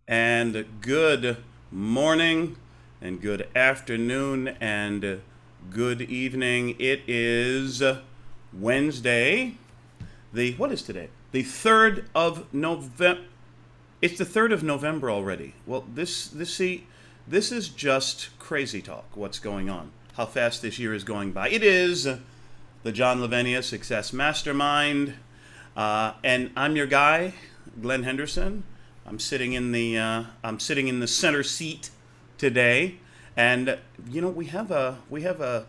And good morning, and good afternoon, and good evening. It is Wednesday. What is today? The 3rd of November. It's the 3rd of November already. Well, this is just crazy talk. What's going on? How fast this year is going by. It is the John Lavenia Success Mastermind. And I'm your guy, Glen Henderson. I'm sitting in the center seat today, and we have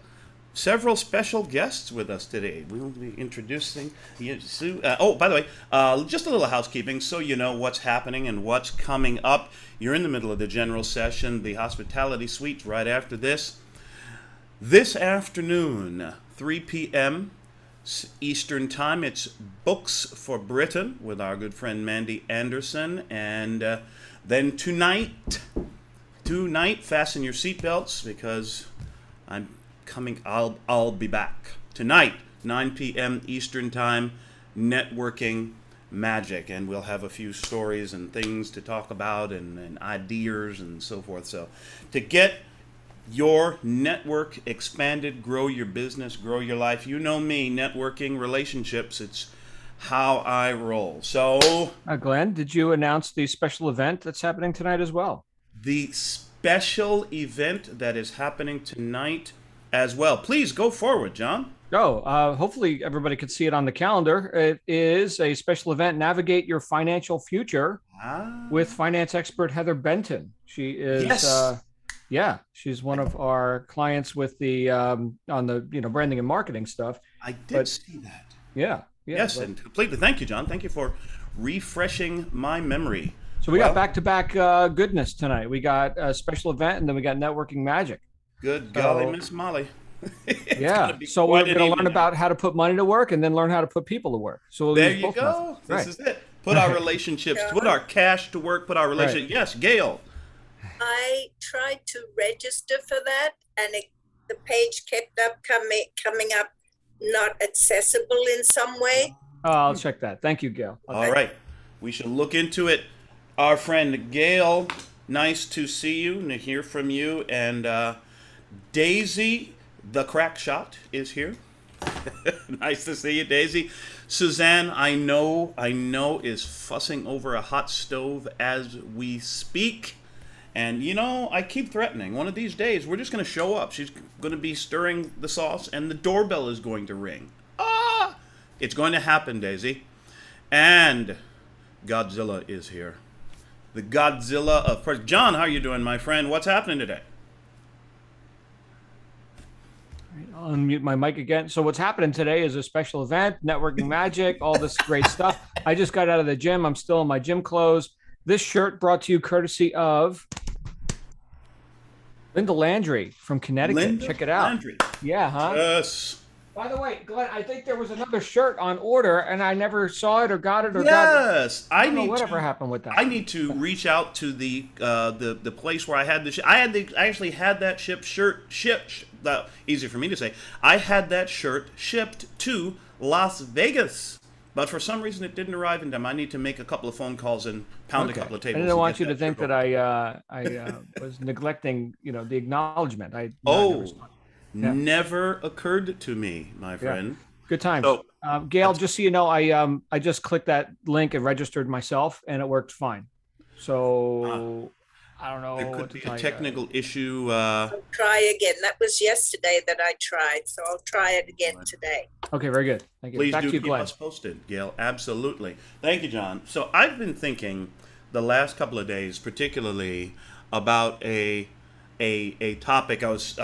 several special guests with us today. We will be introducing you. Oh, by the way, just a little housekeeping, so you know what's happening and what's coming up. You're in the middle of the general session, the hospitality suite, right after this. This afternoon, 3 p.m. Eastern Time, it's Books for Britain with our good friend Mandy Anderson. And then tonight, fasten your seatbelts because I'm coming. I'll be back tonight, 9 p.m. Eastern Time, Networking Magic, and we'll have a few stories and things to talk about and ideas and so forth. So to get your network expanded, grow your business, grow your life. You know me, networking, relationships, it's how I roll. So, Glenn, did you announce the special event that's happening tonight as well? the special event that is happening tonight as well. Please go forward, John. Hopefully everybody could see it on the calendar. It is a special event, Navigate Your Financial Future, with Ah, finance expert Heather Benton. She is, yes, yeah, she's one of our clients with the on the branding and marketing stuff. I did But see that. yeah, yeah. Yes, But and completely. Thank you, John. Thank you for refreshing my memory. so we got Well, back-to-back goodness tonight. We got a special event, and then we got networking magic. good golly, So Miss Molly. It's going to yeah, be so we're quite an going to learn evening now. about how to put money to work, and then learn how to put people to work. So we'll There use you both go. methods. This Right. is it. Put our relationships, put John, our cash to work, put our Right. relationship. Yes, Gail. I tried to register for that, and the page kept up coming up not accessible in some way. Oh, I'll check that. Thank you, Gail. All Okay. right. We should look into it. Our friend Gail, nice to see you and to hear from you. And Daisy, the crack shot, is here. Nice to see you, Daisy. Suzanne, I know, is fussing over a hot stove as we speak. And I keep threatening. One of these days, we're just going to show up. She's going to be stirring the sauce, and the doorbell is going to ring. Ah! It's going to happen, Daisy. And Godzilla is here. The Godzilla of John, how are you doing, my friend? What's happening today? I'll unmute my mic again. So what's happening today is a special event, networking magic, all this great stuff. I just got out of the gym. I'm still in my gym clothes. This shirt brought to you courtesy of Linda Landry from Connecticut. Linda Check it out. Landry. Yeah, huh? Yes. By the way, Glenn, I think there was another shirt on order, and I never saw it or got it or got it. Yes. I I don't know need whatever to happened with that. I need to reach out to the place where I had the I actually had that shipped. Easy for me to say. I had that shirt shipped to Las Vegas, but for some reason it didn't arrive in time. I need to make a couple of phone calls and pound a Okay. couple of I tables didn't and want get you to that shirt think that over. I was neglecting, the acknowledgement. I never Oh, saw it. Yeah, never occurred to me, my yeah. friend. Good times. So, Gail, abs- just so you know, I just clicked that link and registered myself, and it worked fine. ah, So I don't there know what could to be a tell you. technical issue. I'll try again. That was yesterday that I tried, so I'll try it again today. Okay, very good. Thank you. Please Back do to you, keep Glenn. us posted, Gail. Absolutely. Thank you, John. So I've been thinking the last couple of days, particularly about a topic I was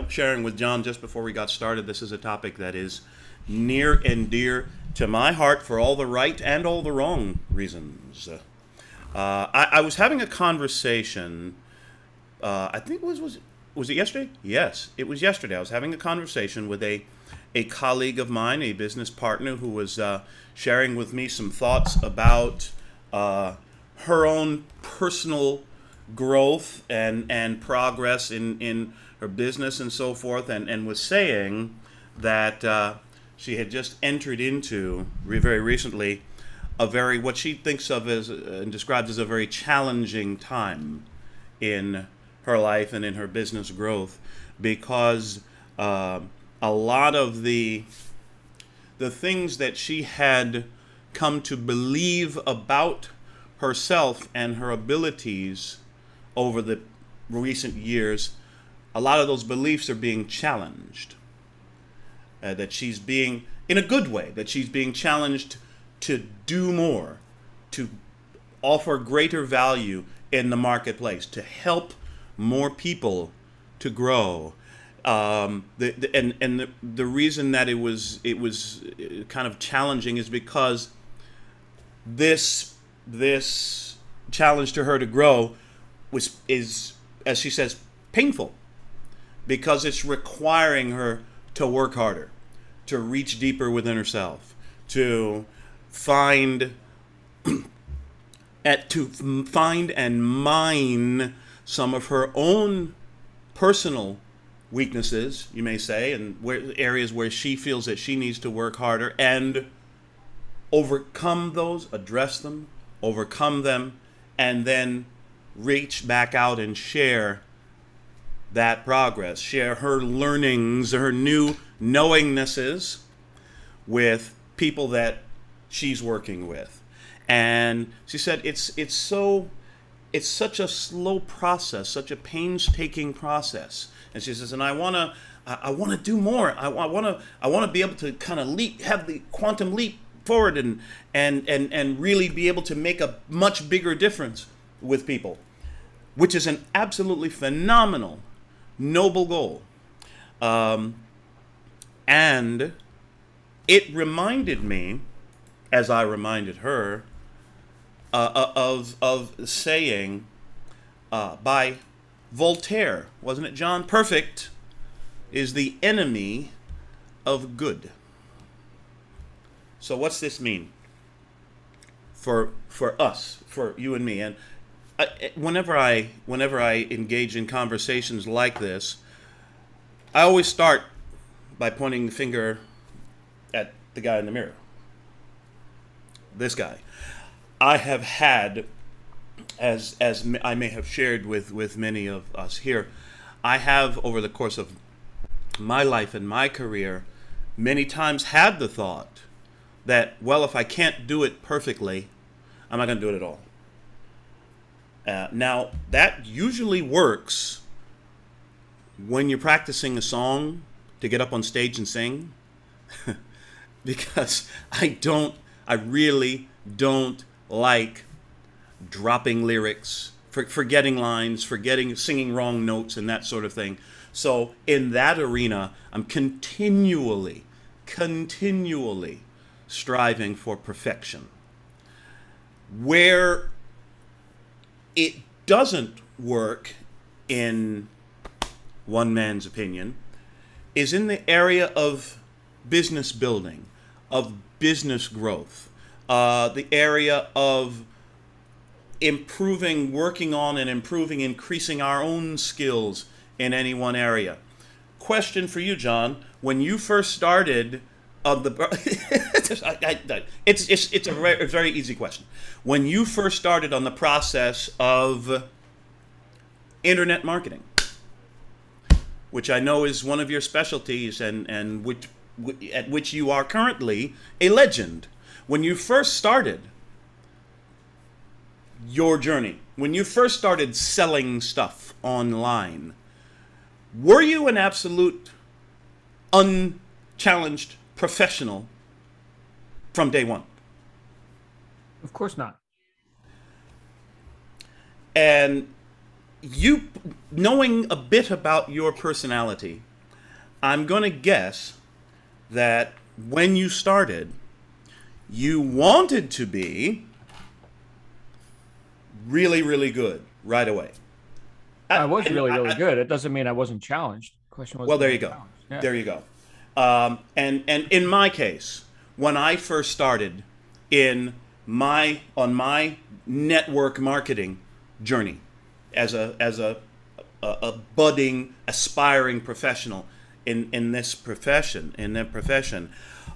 sharing with John just before we got started. This is a topic that is near and dear to my heart for all the right and all the wrong reasons. I was having a conversation. I think was it yesterday? Yes, it was yesterday. I was having a conversation with a colleague of mine, a business partner, who was sharing with me some thoughts about her own personal growth and progress in her business and so forth, and was saying that she had just entered into very recently what she thinks of as and describes as a very challenging time in her life and in her business growth, because a lot of the things that she had come to believe about herself and her abilities over the recent years, a lot of those beliefs are being challenged. That she's being, in a good way, that she's being challenged to do more, to offer greater value in the marketplace, to help more people to grow. The reason that it was kind of challenging is because this challenge to her to grow is, as she says, painful, because it's requiring her to work harder, to reach deeper within herself, to find and mine some of her own personal weaknesses, you may say, and areas where she feels that she needs to work harder, and overcome those, address them, overcome them, and then reach back out and share that progress, share her learnings, her new knowingnesses with people that she's working with. And she said it's such a slow process, such a painstaking process. And she says, and I want to do more. I want to be able to kind of have the quantum leap forward and really be able to make a much bigger difference with people, which is an absolutely phenomenal, noble goal. And it reminded me, as I reminded her, of saying by Voltaire, wasn't it, John? Perfect is the enemy of good. So what's this mean for us, for you and me? And whenever I engage in conversations like this, I always start by pointing the finger at the guy in the mirror. This guy. I have had, as I may have shared with many of us here, I have, over the course of my life and my career, many times had the thought that, well, if I can't do it perfectly, I'm not going to do it at all. Now, that usually works when you're practicing a song to get up on stage and sing, because I really don't like dropping lyrics, forgetting lines, singing wrong notes and that sort of thing. So in that arena, I'm continually striving for perfection. Where it doesn't work, in one man's opinion, is in the area of business building, of business growth, the area of working on and improving, increasing our own skills in any one area. Question for you, John. When you first started it's a very easy question. When you first started on the process of internet marketing, which I know is one of your specialties and at which you are currently a legend. When you first started your journey, when you first started selling stuff online, were you an absolute unchallenged professional from day one? Of course not. And you, knowing a bit about your personality, I'm going to guess that when you started, you wanted to be really, really good right away. I was really good. It doesn't mean I wasn't challenged. The question was, well, there you go. Yeah. There you go. And in my case, when I first started on my network marketing journey as a budding, aspiring professional in that profession,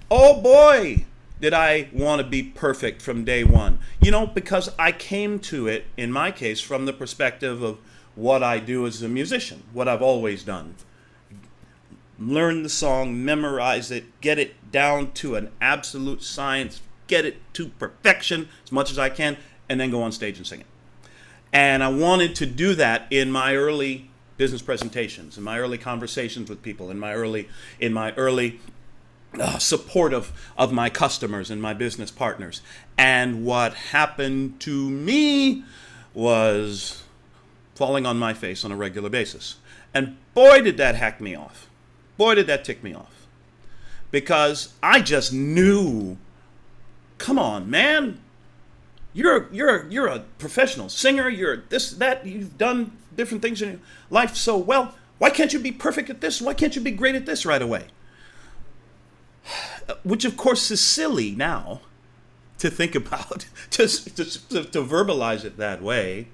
oh boy, did I want to be perfect from day one? You know, because I came to it, in my case, from the perspective of what I do as a musician, what I've always done. Learn the song, memorize it, get it down to an absolute science, get it to perfection as much as I can, and then go on stage and sing it. And I wanted to do that in my early business presentations, in my early conversations with people, in my early support of my customers and my business partners. And what happened to me was falling on my face on a regular basis. And boy, did that hack me off. Boy, did that tick me off. Because I just knew, come on, man. You're a professional singer. You're this, that. You've done different things in your life so well. Why can't you be perfect at this? Why can't you be great at this right away? Which, of course, is silly now to think about, just to verbalize it that way.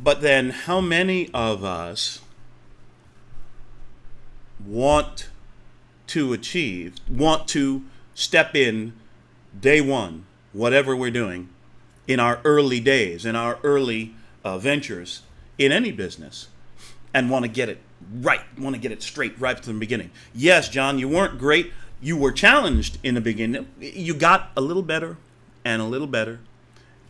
But then how many of us want to step in day one, whatever we're doing, in our early days, in our early ventures, in any business, and want to get it right, want to get it straight right from the beginning. Yes, John, you weren't great. You were challenged in the beginning. You got a little better and a little better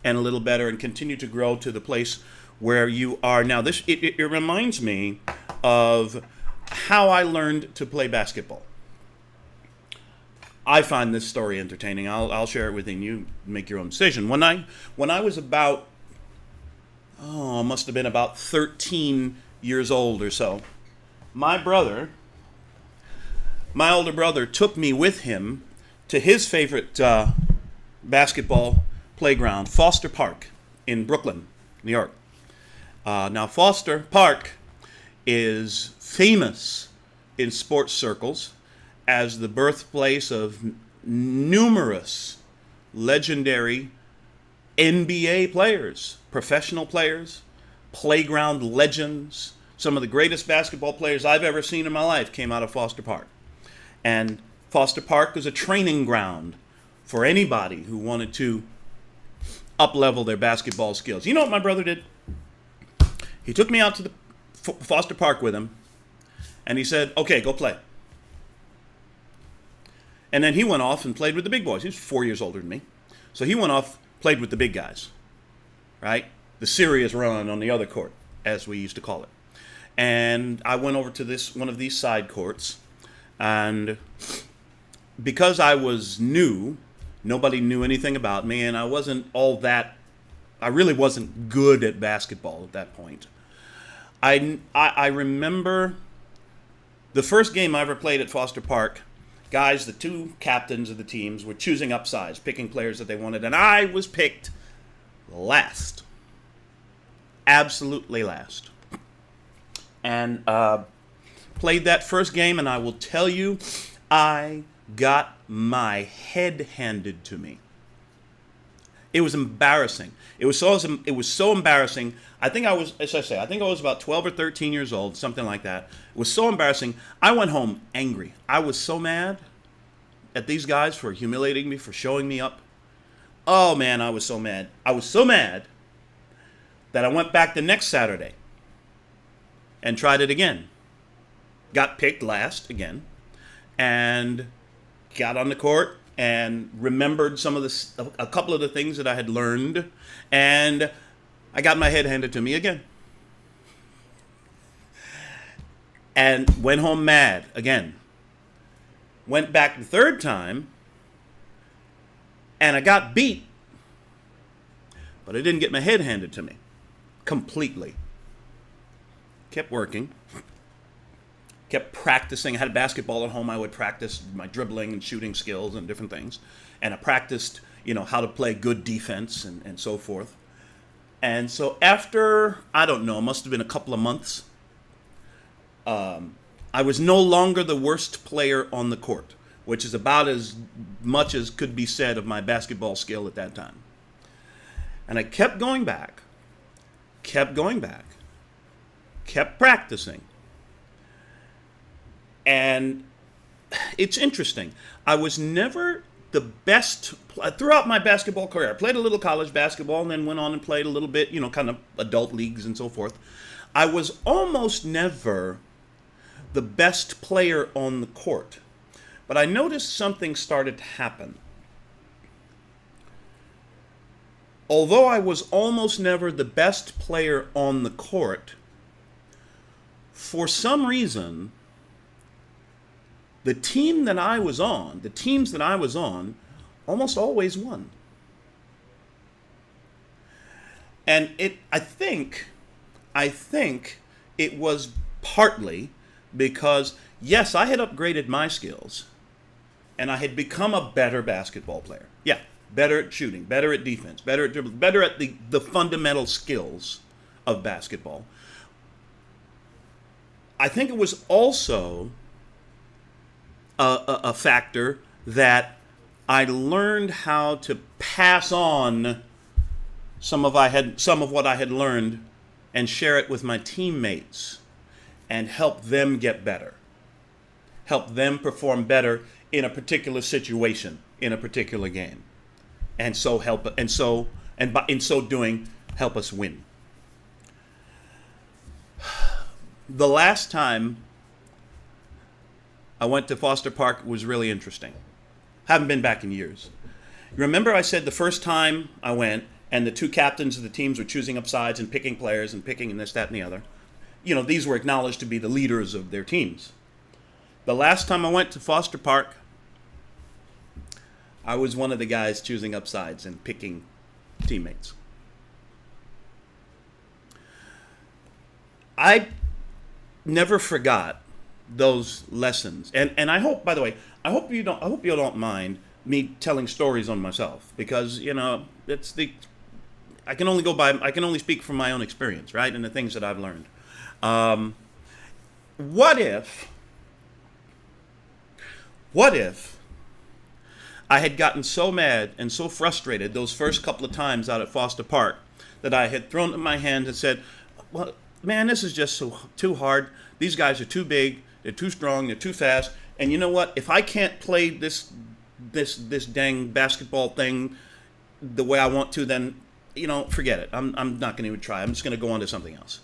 and a little better and continue to grow to the place where you are now. It reminds me of how I learned to play basketball. I find this story entertaining. I'll share it with you and you make your own decision. When I was about, must have been about 13 years old or so, my older brother took me with him to his favorite basketball playground, Foster Park in Brooklyn, New York. Now, Foster Park is famous in sports circles as the birthplace of numerous legendary NBA players, professional players, playground legends. Some of the greatest basketball players I've ever seen in my life came out of Foster Park. And Foster Park was a training ground for anybody who wanted to up-level their basketball skills. You know what my brother did? He took me out to the Foster Park with him, and he said, okay, go play. And then he went off and played with the big boys. He was 4 years older than me. So he went off, played with the big guys, right? The serious run on the other court, as we used to call it. And I went over to one of these side courts, and because I was new, nobody knew anything about me, and I really wasn't good at basketball at that point. I remember the first game I ever played at Foster Park. Guys, the two captains of the teams were choosing up sides, picking players that they wanted, and I was picked last. Absolutely last. And played that first game, and I will tell you, I got my head handed to me. It was embarrassing. It was so embarrassing. I think I was about 12 or 13 years old, something like that. It was so embarrassing. I went home angry. I was so mad at these guys for humiliating me, for showing me up. Oh, man, I was so mad. I was so mad that I went back the next Saturday and tried it again. Got picked last again and got on the court and remembered a couple of the things that I had learned, and I got my head handed to me again. And went home mad again. Went back the third time, and I got beat, but I didn't get my head handed to me completely. Kept working. Kept practicing. I had a basketball at home. I would practice my dribbling and shooting skills and different things. And I practiced, how to play good defense and so forth. And so after, I don't know, must have been a couple of months, I was no longer the worst player on the court, which is about as much as could be said of my basketball skill at that time. And I kept going back, kept practicing. And it's interesting. I was never the best throughout my basketball career. I played a little college basketball and then went on and played a little bit, kind of adult leagues and so forth. I was almost never the best player on the court. But I noticed something started to happen. Although I was almost never the best player on the court, for some reason, the teams that I was on, almost always won. And I think it was partly because, yes, I had upgraded my skills, and I had become a better basketball player. Yeah, better at shooting, better at defense, better at dribbling, better at the fundamental skills of basketball. I think it was also a factor that I learned how to pass on some of what I had learned and share it with my teammates and help them get better, help them perform better in a particular situation, in a particular game, and in so doing, help us win. The last time I went to Foster Park was really interesting. Haven't been back in years. You remember I said the first time I went, and the two captains of the teams were choosing up sides and picking players and picking and this, that, and the other. These were acknowledged to be the leaders of their teams. The last time I went to Foster Park, I was one of the guys choosing up sides and picking teammates. I never forgot those lessons, and I hope, by the way, I hope you don't mind me telling stories on myself, because I can only speak from my own experience, right, and the things that I've learned. What if I had gotten so mad and so frustrated those first couple of times out at Foster Park that I had thrown up my hands and said, well, man, this is just too hard. These guys are too big, they're too strong, they're too fast, and you know what? If I can't play this dang basketball thing the way I want to, then forget it. I'm not going to even try. I'm just going to go on to something else.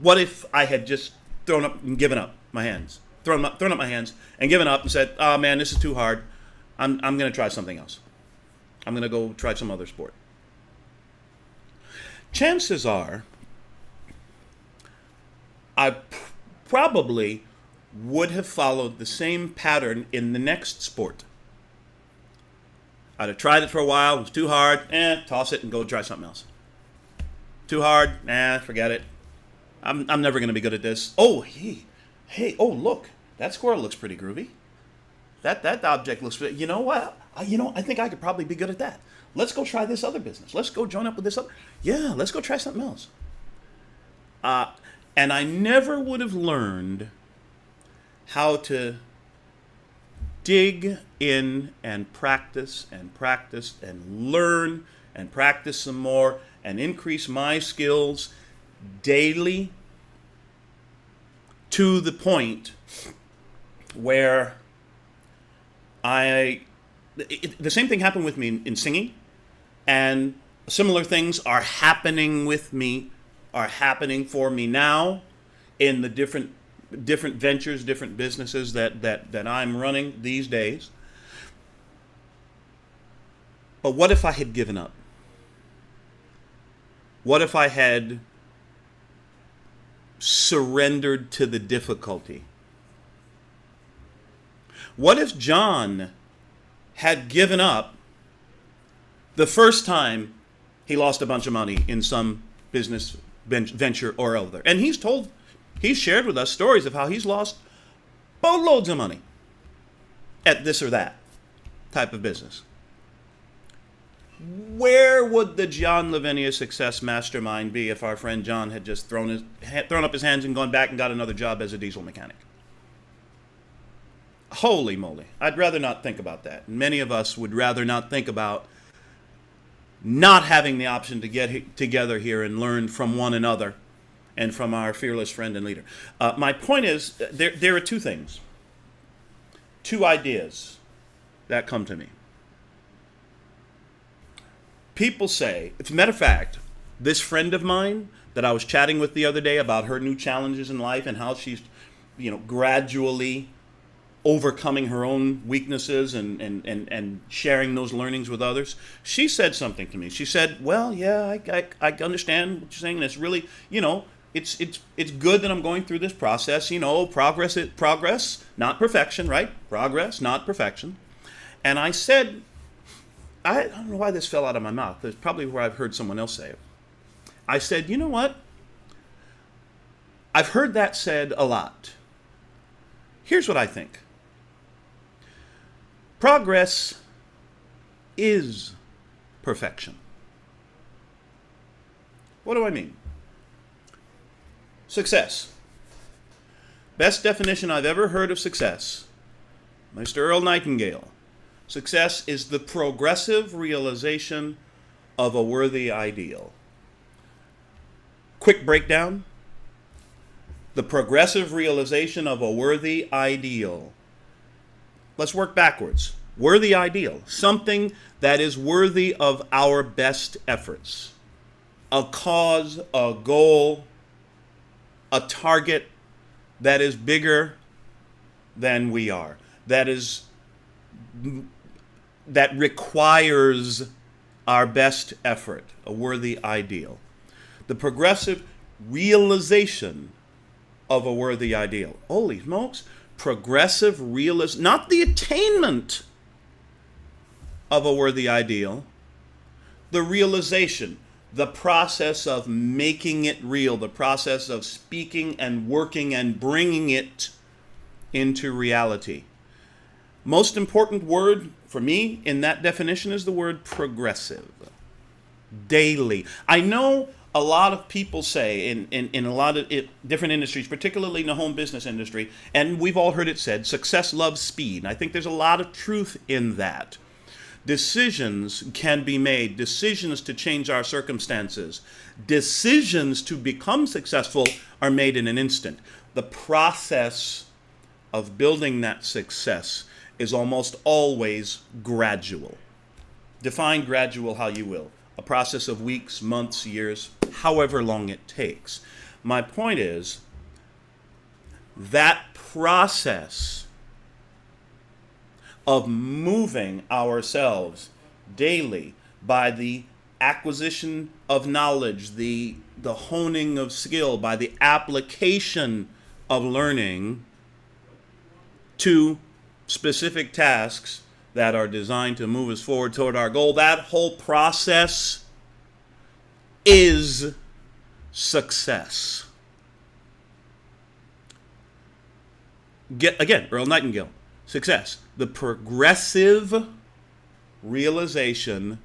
What if I had just thrown up and given up my hands, thrown up my hands and given up and said, "Oh man, this is too hard. I'm going to try something else. I'm going to go try some other sport." Chances are, I probably would have followed the same pattern in the next sport. I'd have tried it for a while. It was too hard. Toss it and go try something else. Too hard. Forget it. I'm never going to be good at this. Oh, hey, oh, look. That squirrel looks pretty groovy. That object looks pretty. You know what? I think I could probably be good at that. Let's go try this other business. Let's go join up with this other. Yeah, let's go try something else. And I never would have learned how to dig in and practice and learn and practice some more and increase my skills daily to the point where the same thing happened with me in singing, and similar things are happening for me now in the different ventures, different businesses that I'm running these days. But what if I had given up? What if I had surrendered to the difficulty? What if John had given up the first time he lost a bunch of money in some business venture or other? And he's shared with us stories of how he's lost boatloads of money at this or that type of business. Where would the John Lavinia Success Mastermind be if our friend John had just thrown up his hands and gone back and got another job as a diesel mechanic? Holy moly. I'd rather not think about that. Many of us would rather not think about not having the option to get together here and learn from one another and from our fearless friend and leader. My point is, there are two things. two ideas that come to me. People say, as a matter of fact, this friend of mine that I was chatting with the other day about her new challenges in life and how she's, gradually overcoming her own weaknesses and sharing those learnings with others. She said something to me. She said, well, yeah, I understand what you're saying. And it's really, it's good that I'm going through this process. Progress, not perfection, right? Progress, not perfection. And I said, I don't know why this fell out of my mouth. It's probably where I've heard someone else say it. I said, you know what? I've heard that said a lot. Here's what I think. Progress is perfection. What do I mean? Success. Best definition I've ever heard of success, Mr. Earl Nightingale. Success is the progressive realization of a worthy ideal. Quick breakdown. The progressive realization of a worthy ideal. Let's work backwards. Worthy ideal. Something that is worthy of our best efforts. A cause, a goal, a target that is bigger than we are. That requires our best effort. A worthy ideal. The progressive realization of a worthy ideal. Holy smokes. Progressive realization, not the attainment of a worthy ideal, the realization, the process of making it real, the process of speaking and working and bringing it into reality. Most important word for me in that definition is the word progressive. Daily. I know a lot of people say in a lot of different industries, particularly in the home business industry, and we've all heard it said, success loves speed. I think there's a lot of truth in that. Decisions can be made, decisions to change our circumstances, decisions to become successful are made in an instant. The process of building that success is almost always gradual. Define gradual how you will. A process of weeks, months, years, however long it takes. My point is that process of moving ourselves daily by the acquisition of knowledge, the honing of skill, by the application of learning to specific tasks that are designed to move us forward toward our goal. That whole process is success. Again, Earl Nightingale, success. The progressive realization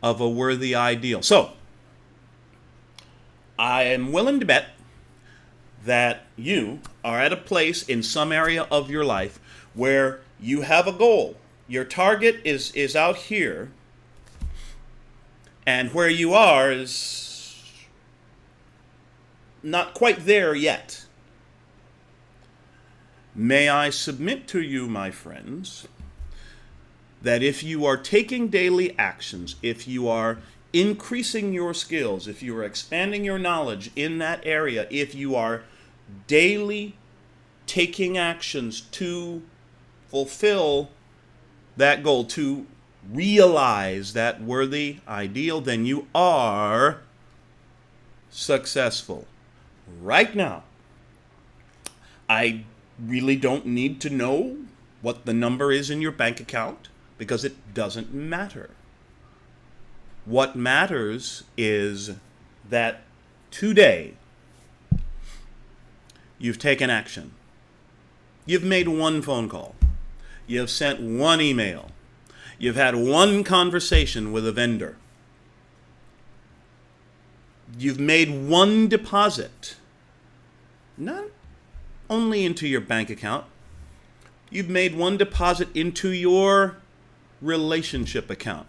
of a worthy ideal. So, I am willing to bet that you are at a place in some area of your life where you have a goal. Your target is out here, and where you are is not quite there yet. May I submit to you, my friends, that if you are taking daily actions, if you are increasing your skills, if you are expanding your knowledge in that area, if you are daily taking actions to fulfill that goal, to realize that worthy ideal, then you are successful. Right now, I really don't need to know what the number is in your bank account because it doesn't matter. What matters is that today you've taken action. You've made one phone call. You've sent one email. You've had one conversation with a vendor. You've made one deposit. Not only into your bank account. You've made one deposit into your relationship account.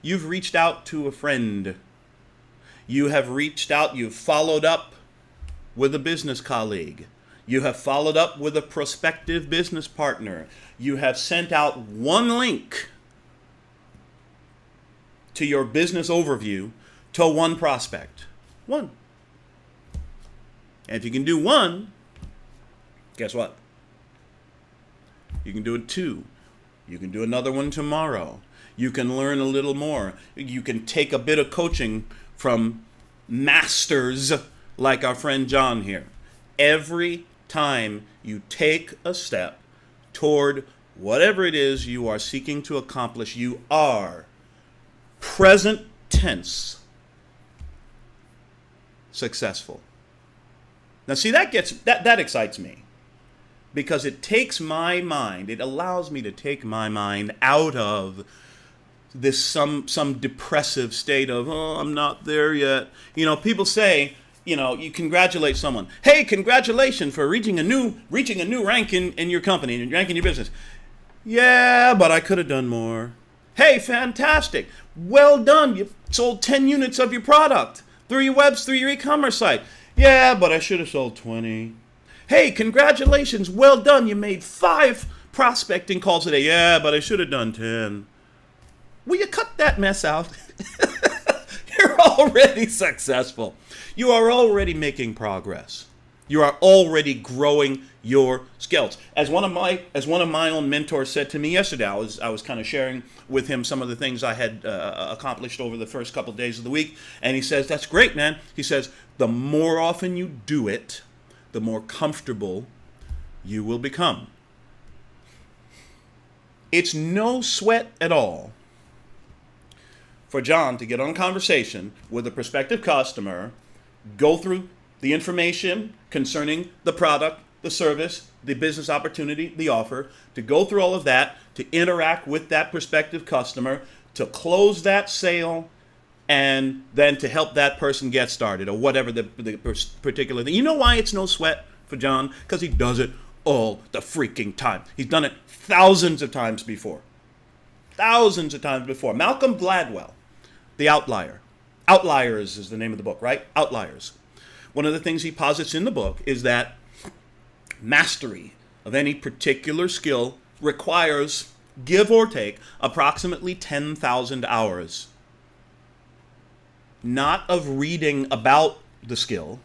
You've reached out to a friend. You have reached out, you've followed up with a business colleague. You have followed up with a prospective business partner. You have sent out one link to your business overview to one prospect. One. And if you can do one, guess what? You can do it two. You can do another one tomorrow. You can learn a little more. You can take a bit of coaching from masters like our friend John here. Every time you take a step toward whatever it is you are seeking to accomplish, you are present tense successful. Now see, that excites me, because it takes my mind, it allows me to take my mind out of this some depressive state of, oh, I'm not there yet. You know, people say, you know, you congratulate someone. Hey, congratulations for reaching a new rank in your company, and rank in your business. Yeah, but I could have done more. Hey, fantastic. Well done. You sold 10 units of your product through your e-commerce site. Yeah, but I should have sold 20. Hey, congratulations. Well done. You made 5 prospecting calls today. Yeah, but I should have done 10. Will you cut that mess out? You're already successful. You are already making progress. You are already growing your skills. As one of my own mentors said to me yesterday, I was kind of sharing with him some of the things I had accomplished over the first couple of days of the week, and he says, "That's great, man." He says, "The more often you do it, the more comfortable you will become." It's no sweat at all for John to get on a conversation with a prospective customer, go through the information concerning the product, the service, the business opportunity, the offer, to go through all of that, to interact with that prospective customer, to close that sale, and then to help that person get started, or whatever the particular thing. You know why it's no sweat for John? Because he does it all the freaking time. He's done it thousands of times before. Thousands of times before. Malcolm Gladwell, The Outlier. Outliers is the name of the book, right? Outliers. One of the things he posits in the book is that mastery of any particular skill requires, give or take, approximately 10,000 hours. Not of reading about the skill,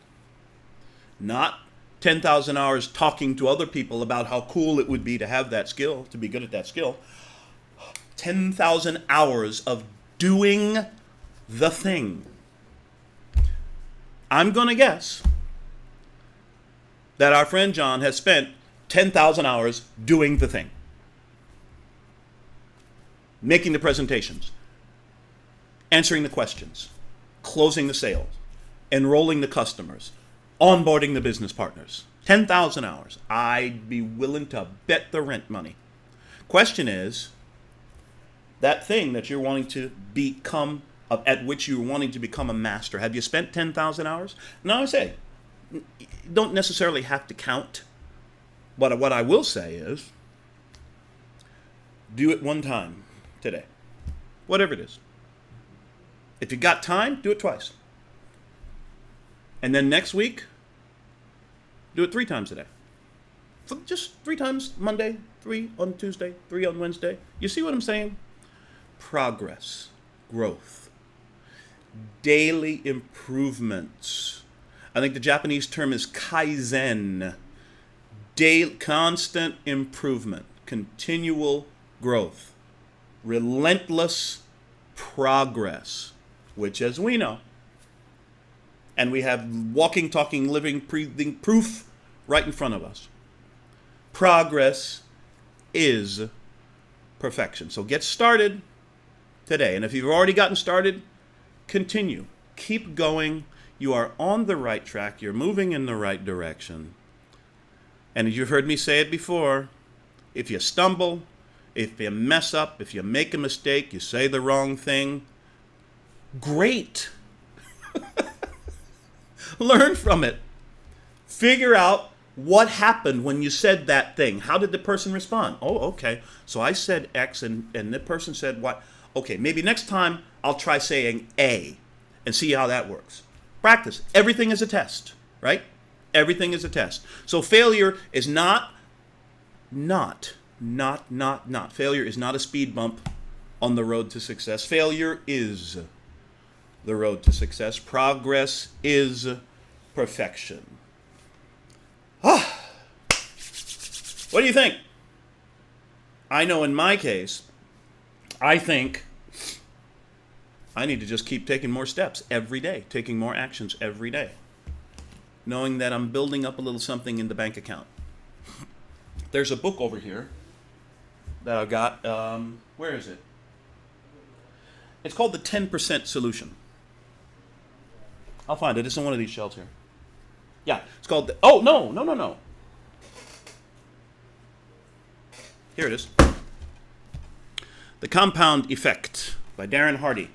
not 10,000 hours talking to other people about how cool it would be to have that skill, to be good at that skill. 10,000 hours of doing the thing. I'm going to guess that our friend John has spent 10,000 hours doing the thing. Making the presentations, answering the questions, closing the sales, enrolling the customers, onboarding the business partners. 10,000 hours. I'd be willing to bet the rent money. Question is, that thing that you're wanting to become, at which you're wanting to become a master, have you spent 10,000 hours? Now I say, you don't necessarily have to count, but what I will say is, do it one time today, whatever it is. If you got time, do it twice. And then next week, do it 3 times a day. Just 3 times Monday, 3 on Tuesday, 3 on Wednesday. You see what I'm saying? Progress, growth, daily improvements. I think the Japanese term is kaizen. Constant improvement, continual growth, relentless progress, which, as we know, and we have walking, talking, living, breathing proof right in front of us, progress is perfection. So get started today. And if you've already gotten started, continue. Keep going. You are on the right track. You're moving in the right direction. And as you've heard me say it before, if you stumble, if you mess up, if you make a mistake, you say the wrong thing, great. Learn from it. Figure out what happened when you said that thing. How did the person respond? Oh, okay. So I said X and the person said what? Okay, maybe next time I'll try saying A and see how that works. Practice. Everything is a test, right? Everything is a test. So failure is not. Failure is not a speed bump on the road to success. Failure is the road to success. Progress is perfection. What do you think? I know in my case, I think I need to just keep taking more steps every day, taking more actions every day, knowing that I'm building up a little something in the bank account. There's a book over here that I got. Where is it? It's called The 10% Solution. I'll find it. It's on one of these shelves here. Yeah, it's called... Oh, no. Here it is. The Compound Effect by Darren Hardy.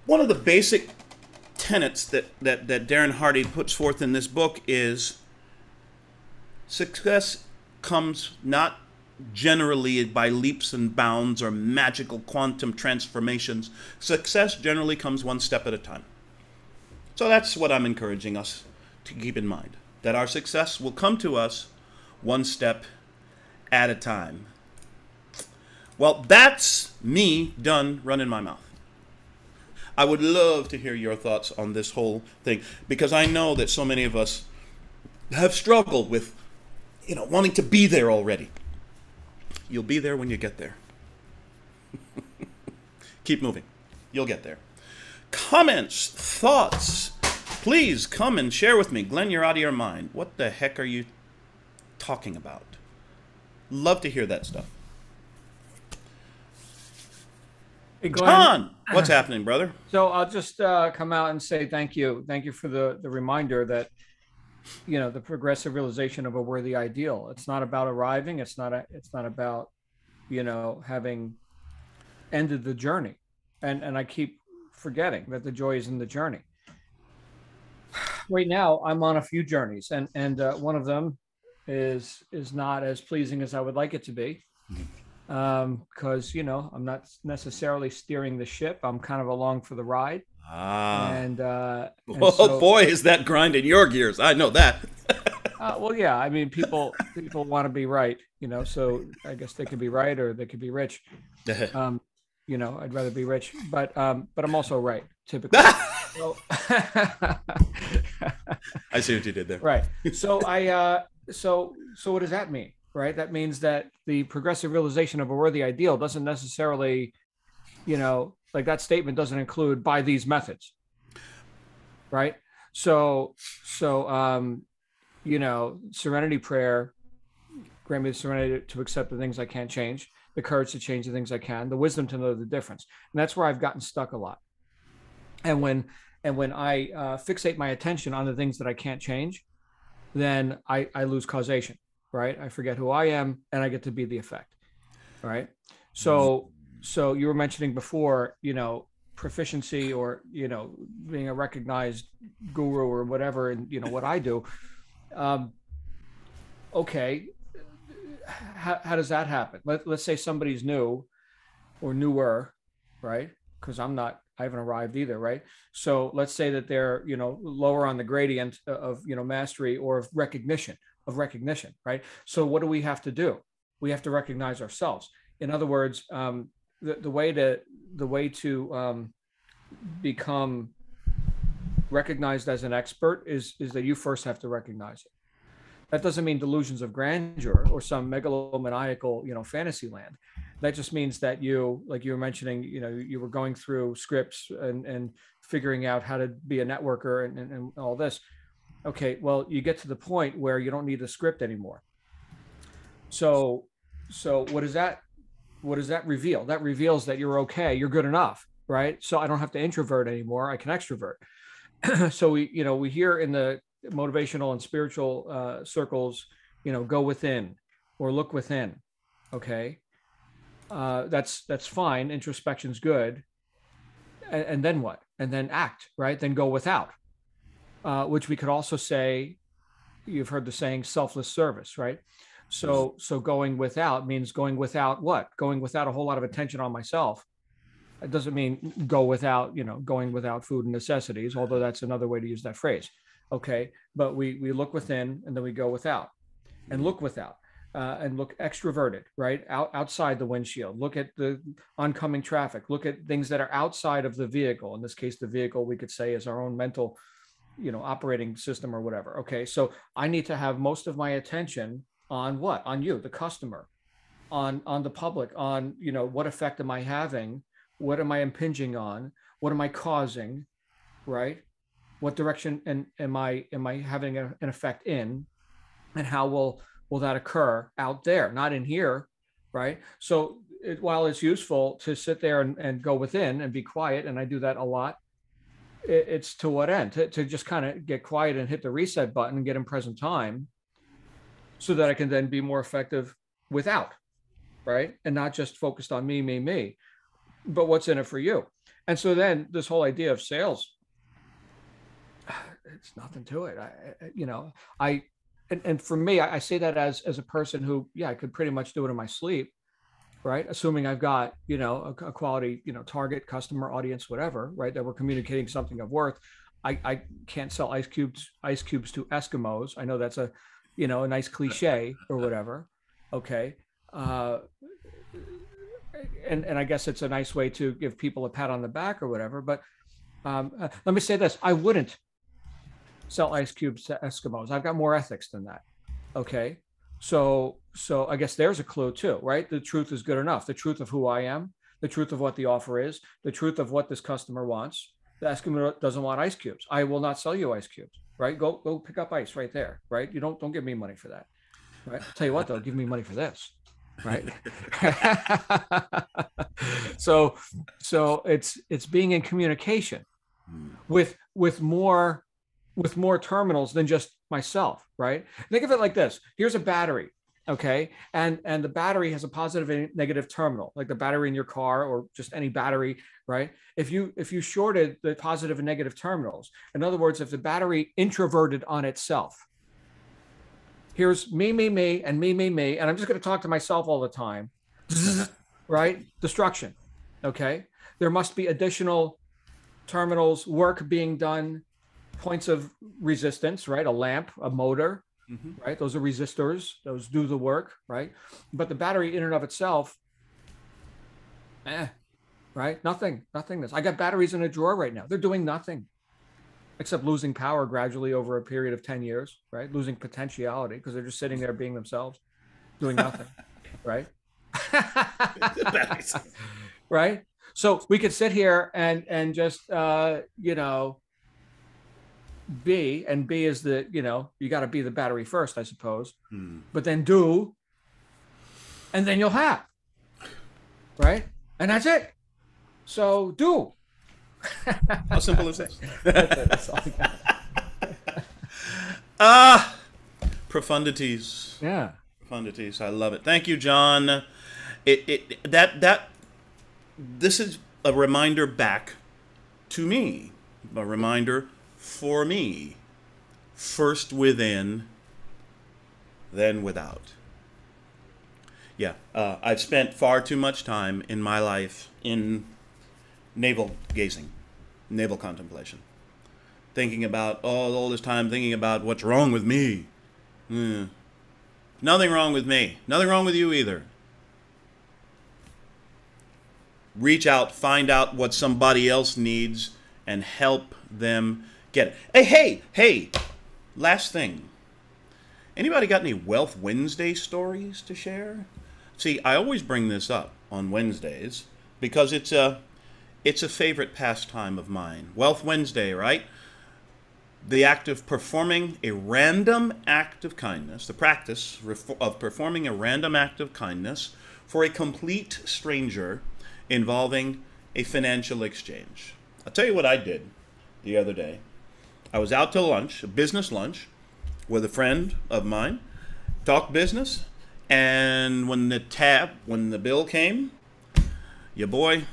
One of the basic tenets that Darren Hardy puts forth in this book is success comes not generally by leaps and bounds or magical quantum transformations. Success generally comes one step at a time. So that's what I'm encouraging us to keep in mind, that our success will come to us one step at a time. Well, that's me done running my mouth. I would love to hear your thoughts on this whole thing, because I know that so many of us have struggled with, wanting to be there already. You'll be there when you get there. Keep moving. You'll get there. Comments, thoughts, please come and share with me. Glenn, you're out of your mind. What the heck are you talking about? Love to hear that stuff. Hey, Glenn, John, what's happening, brother? So I'll just come out and say thank you. Thank you for the reminder that, the progressive realization of a worthy ideal. It's not about arriving. It's not about, having ended the journey. And I keep forgetting that the joy is in the journey. Right now, I'm on a few journeys, and one of them is not as pleasing as I would like it to be. Because, I'm not necessarily steering the ship. I'm kind of along for the ride. And so, boy, is that grinding your gears. I know that. Well, yeah. I mean, people want to be right, so I guess they could be right or they could be rich. I'd rather be rich, but I'm also right, typically. So, I see what you did there. Right. So so what does that mean? Right. That means that the progressive realization of a worthy ideal doesn't necessarily, like that statement doesn't include by these methods. Right. So, serenity prayer, grant me the serenity to accept the things I can't change, the courage to change the things I can, the wisdom to know the difference. And that's where I've gotten stuck a lot. And when I fixate my attention on the things that I can't change, then I lose causation. Right. I forget who I am and I get to be the effect. Right. So you were mentioning before, proficiency or, being a recognized guru or whatever, and, what I do. Okay. How does that happen? Let's say somebody's new or newer, right? Because I haven't arrived either. Right. So let's say that they're, lower on the gradient of, mastery or of recognition, right? So what do we have to do? We have to recognize ourselves. In other words, the way to become recognized as an expert is that you first have to recognize it. That doesn't mean delusions of grandeur or some megalomaniacal, fantasy land. That just means that you, like you were mentioning, you were going through scripts and figuring out how to be a networker and all this. Okay, well, you get to the point where you don't need the script anymore. So what does that reveal? That reveals that you're okay, you're good enough, right? So I don't have to introvert anymore, I can extrovert. So we hear in the motivational and spiritual circles, go within or look within. Okay, that's fine. Introspection's good. And then what? And then act, right? Then go without. Which we could also say, you've heard the saying, selfless service, right? So going without means going without what? Going without a whole lot of attention on myself. It doesn't mean go without, going without food and necessities, although that's another way to use that phrase. Okay. But we look within and then we go without and look without. And look extroverted, right? Outside the windshield. Look at the oncoming traffic. Look at things that are outside of the vehicle. In this case, the vehicle we could say is our own mental, operating system or whatever. Okay, so I need to have most of my attention on what? On you, the customer, on the public, on what effect am I having? What am I impinging on? What am I causing? Right? What direction am I having an effect in? And how will that occur out there, not in here, right? So while it's useful to sit there and go within and be quiet, and I do that a lot, it's to what end? To just kind of get quiet and hit the reset button and get in present time so that I can then be more effective without, right? And not just focused on me, but what's in it for you. And so then this whole idea of sales, it's nothing to it. And for me, I say that as a person who, I could pretty much do it in my sleep, right? Assuming I've got, a quality, target, customer, audience, whatever, right? That we're communicating something of worth. I can't sell ice cubes to Eskimos. I know that's a nice cliche or whatever. Okay. And I guess it's a nice way to give people a pat on the back or whatever. But let me say this, I wouldn't sell ice cubes to Eskimos. I've got more ethics than that. Okay. So I guess there's a clue too, right? The truth is good enough. The truth of who I am, the truth of what the offer is, the truth of what this customer wants. The Eskimo doesn't want ice cubes. I will not sell you ice cubes, right? Go pick up ice right there, right? You don't give me money for that, right? I'll tell you what though, give me money for this, right? So it's being in communication with more terminals than just myself, right? Think of it like this. Here's a battery, okay? And the battery has a positive and negative terminal, like the battery in your car or just any battery, right? If you shorted the positive and negative terminals, in other words, if the battery introverted on itself, here's me, and me, and I'm just going to talk to myself all the time, right? Destruction, okay? There must be additional terminals, work being done, points of resistance, right? A lamp, a motor, right? Those are resistors. Those do the work, right? But the battery in and of itself, right? Nothingness. I got batteries in a drawer right now. They're doing nothing except losing power gradually over a period of 10 years, right? Losing potentiality because they're just sitting there being themselves, doing nothing, right? Right? So we could sit here and just, be, and B is the, you got to be the battery first, I suppose, but then do, and then you'll have, right? And that's it. So do. How simple is that? That's all I got. Profundities. Yeah. Profundities. I love it. Thank you, John. This is a reminder back to me, a reminder for me, first within, then without. Yeah, I've spent far too much time in my life in navel gazing, navel contemplation, thinking about all this time thinking about what's wrong with me. Nothing wrong with me. Nothing wrong with you either. Reach out, find out what somebody else needs, and help them get it. Hey, last thing. Anybody got any Wealth Wednesday stories to share? See, I always bring this up on Wednesdays because it's a favorite pastime of mine. Wealth Wednesday, right? The act of performing a random act of kindness, the practice of performing a random act of kindness for a complete stranger involving a financial exchange. I'll tell you what I did the other day. I was out to lunch, a business lunch, with a friend of mine, talked business, and when the bill came, your boy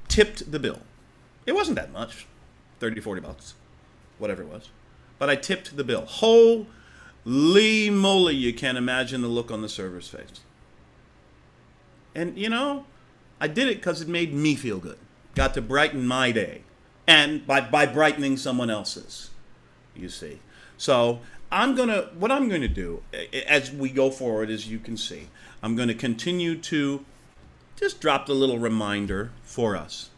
tipped the bill. It wasn't that much, 30, 40 bucks, whatever it was. But I tipped the bill. Holy moly, you can't imagine the look on the server's face. And, I did it because it made me feel good. Got to brighten my day. And by brightening someone else's, you see. So what I'm gonna do as we go forward, as you can see, I'm gonna continue to just drop the little reminder for us.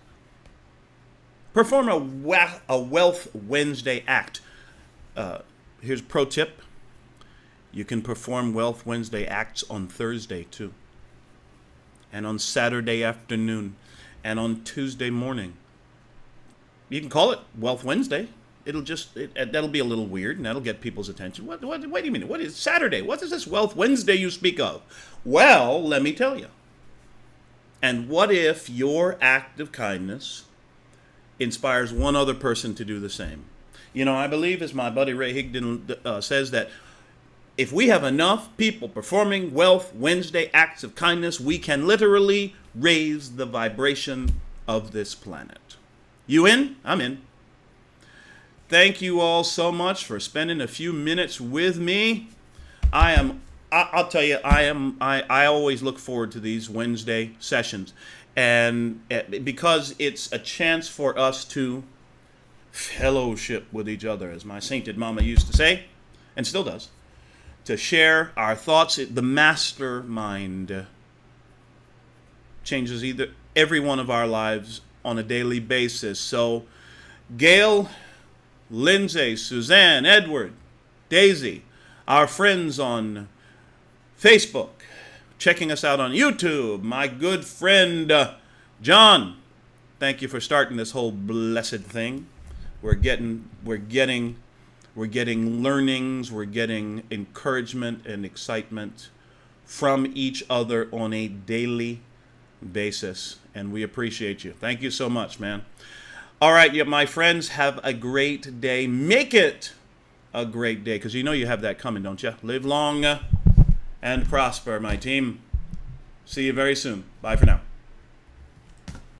Perform a Wealth Wednesday act. Here's a pro tip. You can perform Wealth Wednesday acts on Thursday too, and on Saturday afternoon, and on Tuesday morning. You can call it Wealth Wednesday. That'll be a little weird, and that'll get people's attention. Wait a minute. What is Saturday? What is this Wealth Wednesday you speak of? Well, let me tell you. And what if your act of kindness inspires one other person to do the same? You know, I believe, as my buddy Ray Higdon says, that if we have enough people performing Wealth Wednesday acts of kindness, we can literally raise the vibration of this planet. You in? I'm in. Thank you all so much for spending a few minutes with me. I'll tell you, I always look forward to these Wednesday sessions, and because it's a chance for us to fellowship with each other, as my sainted mama used to say, and still does, to share our thoughts. The mastermind changes every one of our lives on a daily basis. So, Gail, Lindsay, Suzanne, Edward, Daisy, our friends on Facebook, checking us out on YouTube, my good friend John, thank you for starting this whole blessed thing. We're getting learnings, we're getting encouragement and excitement from each other on a daily basis, and we appreciate you. Thank you so much, man. All right, my friends, have a great day. Make it a great day, because you know you have that coming, don't you? Live long and prosper, my team. See you very soon. Bye for now.